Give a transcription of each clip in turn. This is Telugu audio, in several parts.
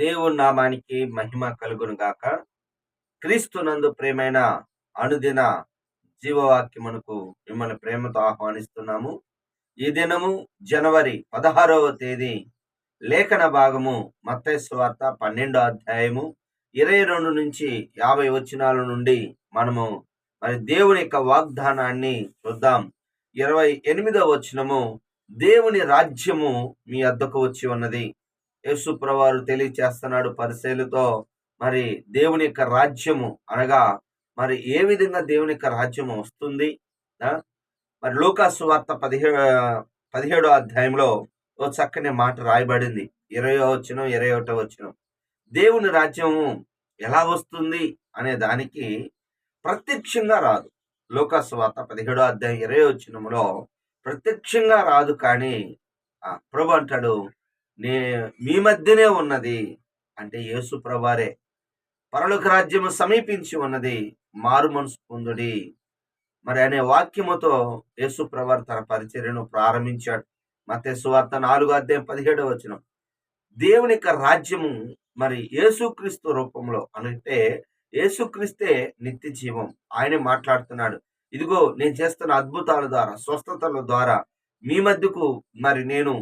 దేవుని నామానికి మహిమ కలుగును గాక. క్రీస్తునందు ప్రేమైన అనుదిన జీవవాక్యమునకు మిమ్మల్ని ప్రేమతో ఆహ్వానిస్తున్నాము. ఈ దినము జనవరి 16వ తేదీ లేఖన భాగము మత్తయి సువార్త 12వ అధ్యాయము 22 నుంచి 50 వచనాల నుండి మనము దేవుని యొక్క వాగ్దానాన్ని చూద్దాం. 28వ వచనము, దేవుని రాజ్యము మీ వద్దకు వచ్చి ఉన్నది. యేసు ప్రభువారు తెలియచేస్తున్నాడు పరిసయ్యులతో, దేవుని యొక్క రాజ్యము అనగా ఏ విధంగా దేవుని యొక్క రాజ్యము వస్తుంది. లూకా సువార్త 17వ అధ్యాయంలో ఓ చక్కని మాట రాయబడింది. 20వ వచనం 21వ వచనం. దేవుని రాజ్యము ఎలా వస్తుంది అనే దానికి ప్రత్యక్షంగా రాదు. లూకా సువార్త 17వ అధ్యాయం 20వ వచనంలో ప్రత్యక్షంగా రాదు, కానీ ప్రభు అంటాడు, మీ మధ్యనే ఉన్నది. అంటే యేసు ప్రభువారే, పరలోక రాజ్యము సమీపించి ఉన్నది, మారు మనసు పొందుడి అనే వాక్యముతో యేసు ప్రభువారు తన పరిచర్యను ప్రారంభించాడు. మత్తయి సువార్త 4వ అధ్యాయం 17వ వచనం. దేవుని యొక్క రాజ్యము యేసుక్రీస్తు రూపంలో, అంటే యేసుక్రీస్తే నిత్య జీవం. ఆయనే మాట్లాడుతున్నాడు, ఇదిగో నేను చేస్తున్న అద్భుతాల ద్వారా, స్వస్థతల ద్వారా మీ మధ్యకు నేను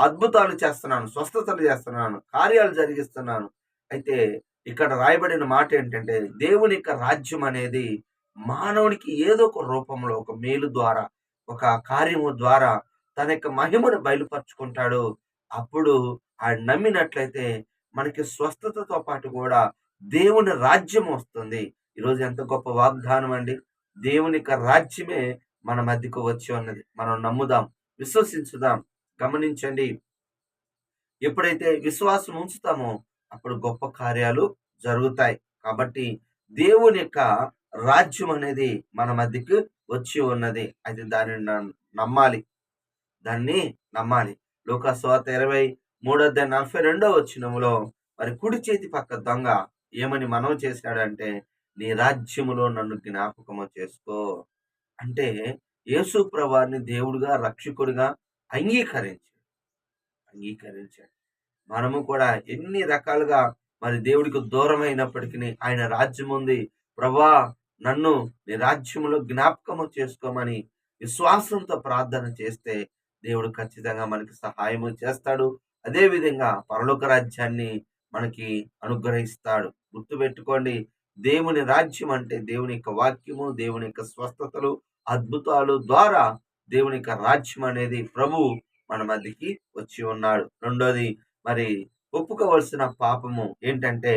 అద్భుతాలు చేస్తున్నాను, స్వస్థతలు చేస్తున్నాను, కార్యాలు జరిగిస్తున్నాను. అయితే ఇక్కడ రాయబడిన మాట ఏంటంటే, దేవుని యొక్క రాజ్యం అనేది మానవునికి ఏదో ఒక రూపంలో, ఒక మేలు ద్వారా, ఒక కార్యము ద్వారా తన యొక్క మహిమను బయలుపరుచుకుంటాడు. అప్పుడు ఆయన నమ్మినట్లయితే మనకి స్వస్థతతో పాటు కూడా దేవుని రాజ్యం వస్తుంది. ఈరోజు ఎంత గొప్ప వాగ్దానం అండి! దేవుని యొక్క రాజ్యమే మన మధ్యకు వచ్చి ఉన్నది. మనం నమ్ముదాం, విశ్వసించుదాం. గమనించండి, ఎప్పుడైతే విశ్వాసం ఉంచుతామో అప్పుడు గొప్ప కార్యాలు జరుగుతాయి. కాబట్టి దేవుని యొక్క రాజ్యం అనేది మన మధ్యకు వచ్చి ఉన్నది. అయితే దాన్ని నమ్మాలి. లూకా సువార్త 23వ అధ్యాయం 42వ వచనంలో కుడి చేతి పక్క దొంగ ఏమని మనవి చేశాడంటే, నీ రాజ్యములో నన్ను జ్ఞాపకము చేసుకో. అంటే యేసు ప్రభువారిని దేవుడిగా, రక్షకుడిగా అంగీకరించాడు. మనము కూడా ఎన్ని రకాలుగా దేవుడికి దూరమైనప్పటికీ ఆయన రాజ్యం ఉంది, ప్రభువా నన్ను నీ రాజ్యములో జ్ఞాపకము చేసుకోమని విశ్వాసంతో ప్రార్థన చేస్తే దేవుడు ఖచ్చితంగా మనకి సహాయము చేస్తాడు. అదే విధంగా పరలోక రాజ్యాన్ని మనకి అనుగ్రహిస్తాడు. గుర్తుపెట్టుకోండి, దేవుని రాజ్యం అంటే దేవుని యొక్క వాక్యము, దేవుని యొక్క స్వస్థతలు, అద్భుతాలు ద్వారా దేవుని యొక్క రాజ్యం అనేది ప్రభు మన మధ్యకి వచ్చి ఉన్నాడు. రెండోది, ఒప్పుకోవలసిన పాపము ఏంటంటే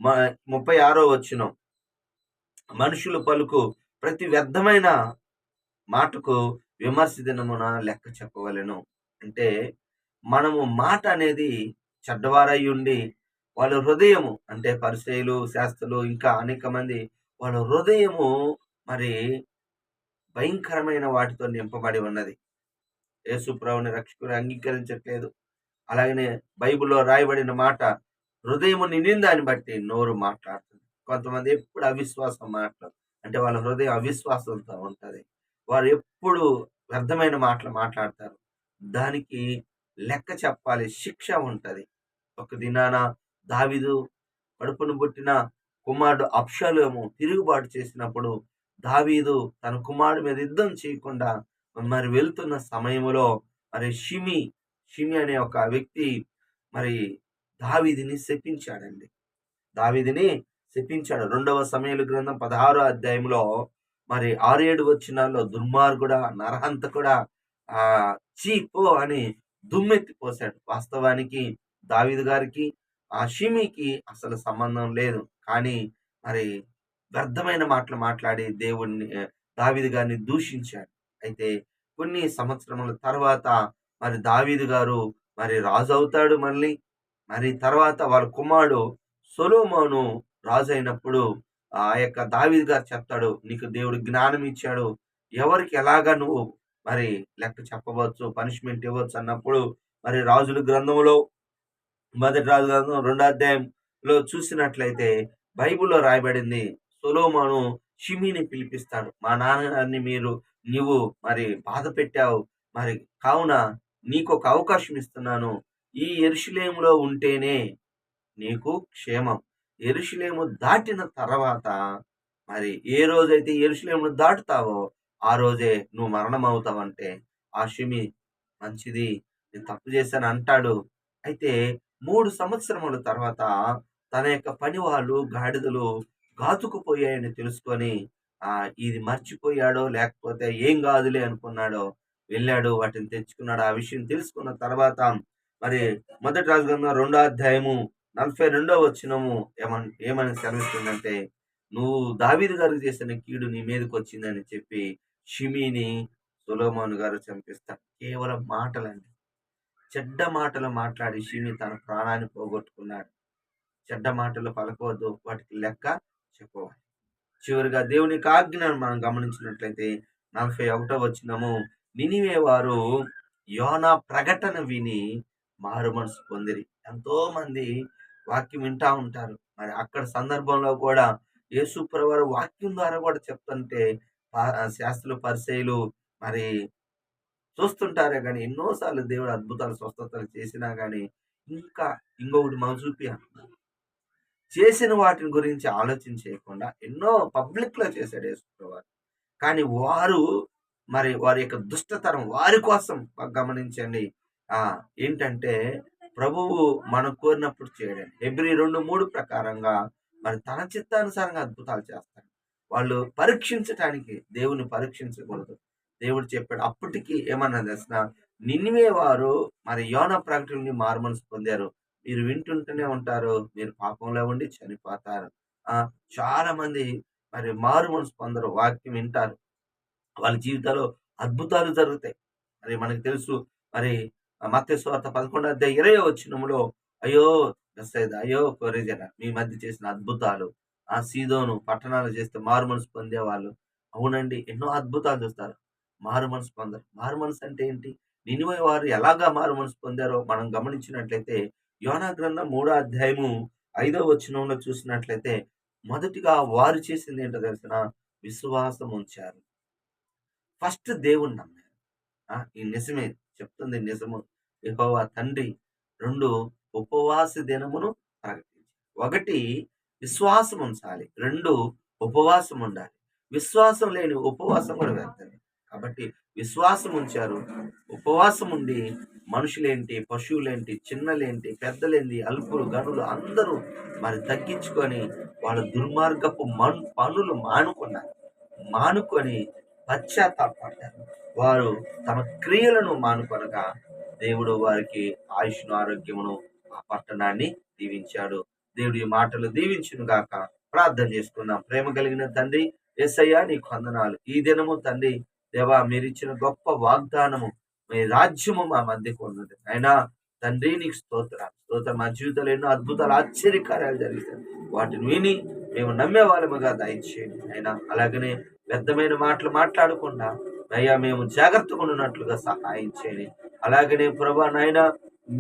36వ వచనం, మనుషులు పలుకు ప్రతి వ్యర్థమైన మాటకు విమర్శ దినమున లెక్క చెప్పవలెను. అంటే మనము మాట అనేది చెడ్డవారై ఉండి, వాళ్ళ హృదయము, అంటే పరిసయ్యులు, శాస్త్రులు, ఇంకా అనేక మంది వాళ్ళ హృదయము భయంకరమైన వాటితో నింపబడి ఉన్నది. యేసు ప్రభువుని రక్షకుడు అంగీకరించట్లేదు. అలాగనే బైబిల్లో రాయబడిన మాట, హృదయము నిండిన దాన్ని బట్టి నోరు మాట్లాడుతుంది. కొంతమంది ఎప్పుడు అవిశ్వాసం మాట్లాడు, అంటే వాళ్ళ హృదయం అవిశ్వాసంతో ఉంటది. వారు ఎప్పుడు వ్యర్థమైన మాటలు మాట్లాడతారు. దానికి లెక్క చెప్పాలి, శిక్ష ఉంటది. ఒక దినాన దావీదు కడుపును పుట్టిన కుమారుడు అబ్షాలోము తిరుగుబాటు చేసినప్పుడు దావీదు తన కుమారుడి మీద యుద్ధం చేయకుండా వెళ్తున్న సమయంలో షిమి అనే ఒక వ్యక్తి దావీదుని శపించాడు. 2వ సమూయేలు గ్రంథం 16వ అధ్యాయంలో 6-7 వచనాల్లో దుర్మార్గుడా, నరహంతకుడా, చీపో అని దుమ్మెత్తిపోశాడు. వాస్తవానికి దావీదు గారికి ఆ షిమికి అసలు సంబంధం లేదు, కానీ వ్యర్థమైన మాటలు మాట్లాడి దావీదు గారిని దూషించాడు. అయితే కొన్ని సంవత్సరముల తర్వాత దావీదు గారు రాజు అవుతాడు. తర్వాత వాళ్ళ కుమారుడు సొలొమోను రాజు అయినప్పుడు ఆ యొక్క దావీదు గారు చెప్తాడు, నీకు దేవుడు జ్ఞానం ఇచ్చాడు, ఎవరికి ఎలాగా నువ్వు లెక్క చెప్పవచ్చు, పనిష్మెంట్ ఇవ్వచ్చు అన్నప్పుడు రాజుల గ్రంథంలో, మొదటి రాజు గ్రంథం 2వ అధ్యాయంలో చూసినట్లయితే బైబిల్లో రాయబడింది, సొలొమోను షిమిని పిలిపిస్తాడు. మా నాన్నగారిని నీవు బాధ పెట్టావు, కావున నీకు ఒక అవకాశం ఇస్తున్నాను. ఈ యెరూషలేములో ఉంటేనే నీకు క్షేమం. యెరూషలేము దాటిన తర్వాత మరి ఏ రోజైతే యెరూషలేమును దాటుతావో ఆ రోజే నువ్వు మరణమవుతావంటే, ఆ షిమి మంచిది, నేను తప్పు చేశాను అంటాడు. అయితే 3 సంవత్సరముల తర్వాత తన యొక్క పనివాళ్ళు గాడిదలు గాతుకుపోయాయని తెలుసుకొని ఇది మర్చిపోయాడో లేకపోతే ఏం గాదులే అనుకున్నాడో వెళ్ళాడు. వాటిని తెచ్చుకున్నాడు. ఆ విషయం తెలుసుకున్న తర్వాత మరి మొదటి రాజు గ్రంథం 2వ అధ్యాయము 42వ వచనము ఏమని సెలవిస్తుందంటే, నువ్వు దావీదు గారికి చేసిన కీడు నీ మీదకొచ్చిందని చెప్పి షిమీని సొలొమోను గారు చంపిస్తారు. కేవలం మాటలండి. చెడ్డ మాటలు మాట్లాడి షిమి తన ప్రాణాన్ని పోగొట్టుకున్నాడు. చెడ్డ మాటలు పలకవద్దు. వాటికి లెక్క చెప్పవాలి. చివరిగా దేవుని యొక్క ఆజ్ఞను మనం గమనించినట్లయితే 41వ వచనము, నినివే వారు యోనా ప్రకటన విని మారు మనసు పొందిరి. ఎంతో మంది వాక్యం వింటా ఉంటారు. మరి అక్కడ సందర్భంలో కూడా యేసు ప్రభువారు వాక్యం ద్వారా కూడా చెప్తుంటే శాస్త్రులు పరిసయ్యులు మరి చూస్తుంటారే గాని ఎన్నో సార్లు దేవుడు అద్భుతాలు స్వస్థతలు చేసినా గాని ఇంకా ఇంకొకటి మనం చూపి అంటున్నారు. చేసిన వాటిని గురించి ఆలోచన చేయకుండా ఎన్నో పబ్లిక్‌లో చేశాడు యేసు ప్రభువారు. కానీ వారు మరి వారి యొక్క దుష్టతరం వారి కోసం గమనించండి. ఏంటంటే ప్రభువు మనం కోరినప్పుడు చేయడండి. హెబ్రీ 2:3 ప్రకారంగా మరి తన చిత్తానుసారంగా అద్భుతాలు చేస్తాడు. వాళ్ళు పరీక్షించటానికి దేవుని పరీక్షించకూడదు. దేవుడు చెప్పాడు. అప్పటికి ఏమన్నా తెలిసిన నినివే వారు మరి యోనా ప్రకటనని మారుమనసు పొందారు. మీరు వింటుంటూనే ఉంటారు. మీరు పాపంలో ఉండి చనిపోతారు. చాలా మంది మరి మారు మనసు పొందరు. వాక్యం వింటారు. వాళ్ళ జీవితాల్లో అద్భుతాలు జరుగుతాయి. మరి మనకు తెలుసు. మరి మత్తయి సువార్త 11వ అధ్యాయం 20వ వచనంలో అయ్యో బెత్సయిదా, అయ్యో కొరజన మీ మధ్య చేసిన అద్భుతాలు, ఆ సీదోను పట్టణాలు చేస్తే మారు మనసు పొందేవాళ్ళు. అవునండి, ఎన్నో అద్భుతాలు చూస్తారు. మారు మనసు పొందరు. మారు మనసు అంటే ఏంటి? నినివే వారు ఎలాగా మారు మనసు పొందారో మనం గమనించినట్లయితే యోనా గ్రంథం 3వ అధ్యాయము 5వ వచనంలో చూసినట్లయితే మొదటిగా వారు చేసింది ఏంటో తెలిసిన విశ్వాసం ఉంచారు. ఫస్ట్ దేవుణ్ణి నమ్మారు. ఈ నిజమే చెప్తుంది నిజము. యెహోవా తండ్రి 2 ఉపవాస దినమును ప్రకటించారు. 1 విశ్వాసం ఉంచాలి. 2 ఉపవాసం ఉండాలి. విశ్వాసం లేని ఉపవాసం కూడా వ్యర్థమే. కాబట్టి విశ్వాసం ఉంచారు. ఉపవాసం ఉండి మనుషులేంటి, పశువులేంటి, చిన్నలేంటి, పెద్దలేంటి, అల్పులు, గనులు అందరూ మరి తగ్గించుకొని వాళ్ళ దుర్మార్గపు పనులు మానుకున్నారు. మానుకొని పశ్చాత్తాపడ్డారు. వారు తమ క్రియలను మానుకొనగా దేవుడు వారికి ఆయుష్ను, ఆరోగ్యమును ఆ పట్టణాన్ని దీవించాడు. దేవుడి మాటలు దీవించును గాక. ప్రార్థన చేసుకుందాం. ప్రేమ కలిగిన తండ్రి యేసయ్యా నీకు వందనాలు. ఈ దినము తండ్రి దేవా మీరిచ్చిన గొప్ప వాగ్దానము, మీ రాజ్యము మా మధ్యకు ఉన్నది. అయినా తండ్రి నీకు స్తోత్రం. మా జీవితంలో ఎన్నో అద్భుతాలు, ఆశ్చర్యకార్యాలు జరిగిస్తాయి. వాటిని విని మేము నమ్మే వాళ్ళముగా దయచేయండి. అయినా అలాగనే వ్యర్థమైన మాటలు మాట్లాడకుండా అయ్యా మేము జాగ్రత్తగా ఉన్నట్లుగా సహాయం చేయండి. అలాగనే ప్రభా నాయన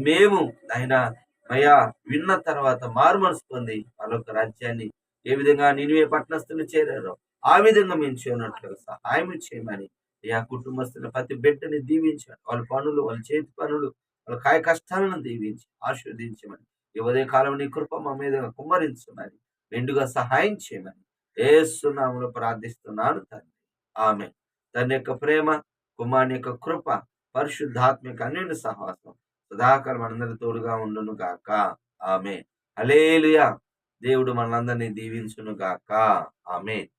మేము అయినా అయ్యా విన్న తర్వాత మారు మనసు పొంది వాళ్ళొక రాజ్యాన్ని ఏ విధంగా నినివే పట్టణస్థులు చేరారో ఆ విధంగా మేము చేయనట్లుగా సహాయం చేయమని అయ్యా కుటుంబస్తున్న ప్రతి బిడ్డని దీవించండి. వాళ్ళ పనులు, వాళ్ళ చేతి పనులు, వాళ్ళ కాయ కష్టాలను దీవించి ఆశీర్వదించమని ఈ ఉదయ కాలం నీ కృప మా మీద కుమ్మరించమని మెండుగా సహాయం చేయమని యేసు నామములో ప్రార్థిస్తున్నాను తండ్రి. ఆమేన్. తండ్రి యొక్క ప్రేమ, కుమారుని యొక్క కృప, పరిశుద్ధాత్మ యొక్క అన్యోన్య సహవాసం సదాకాలం మనందరి తోడుగా ఉండును గాక. ఆమేన్. హల్లెలూయా. దేవుడు మనందరినీ దీవించును గాక. ఆమేన్.